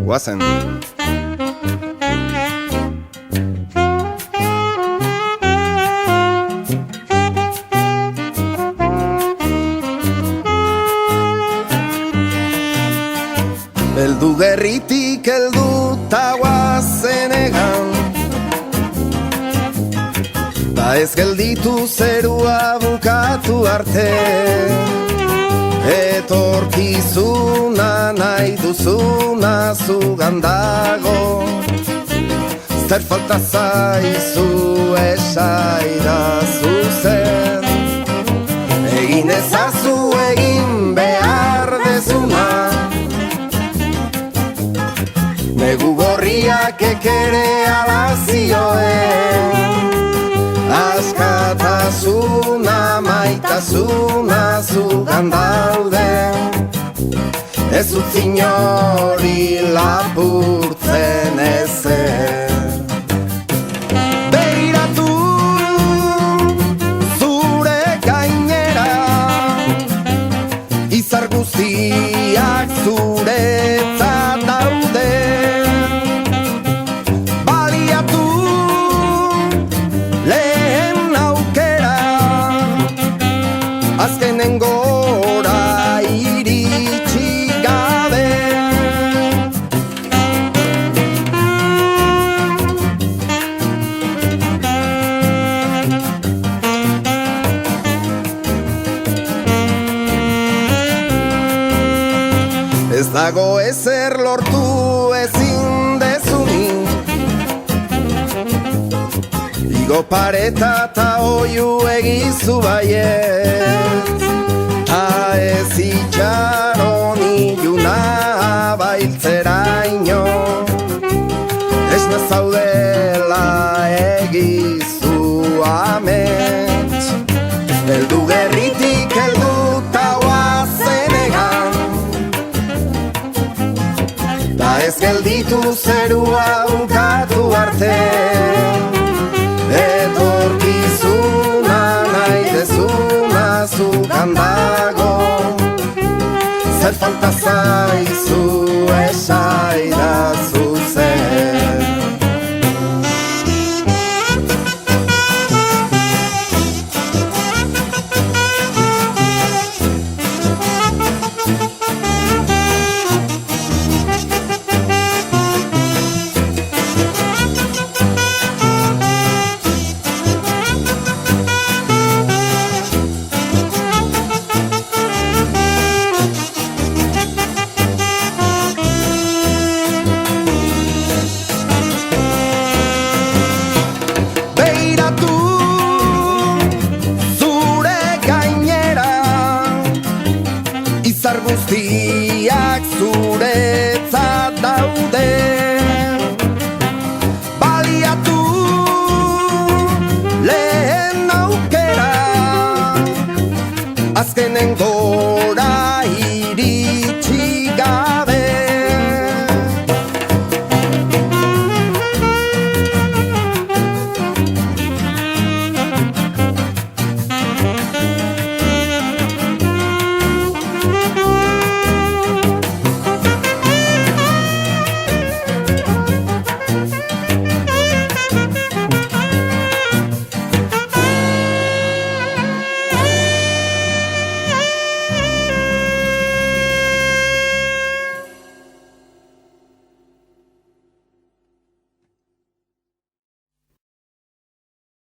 Guazen. Beldu gerritik heldu ta guazen egan, ta ez gelditu zerua bukatu arte. Etorkizuna nahi duzuna zugan dago, zer falta zaizu esaidazu zen. Egin ezazu egin behar dezuna, negu gorriak ekere alazioen. Askatasuna, maitasuna zugan daude, ez utzi inori lapurtzen ezer. Begiratu zure gainera, izar guztiak zuretzat daude. Baliatu lehen aukera, azkenen gora iritsi gabe. Ez dago ezer lortu ezin dezunik, igo pareta ta oiu egizu baiet, ta ez itxaron iluna bailtzeraino, ez nezaudela egizu amets. Heldu gerritik heldu ta oazen egan, ta ez gelditu zerua bukatu arte. Etorkizuna nahi dezuna zugan dago, zer falta zaizu esaidazu zen. Izar guztiak zuretzat daude. Baliatu lehen aukera, azkenen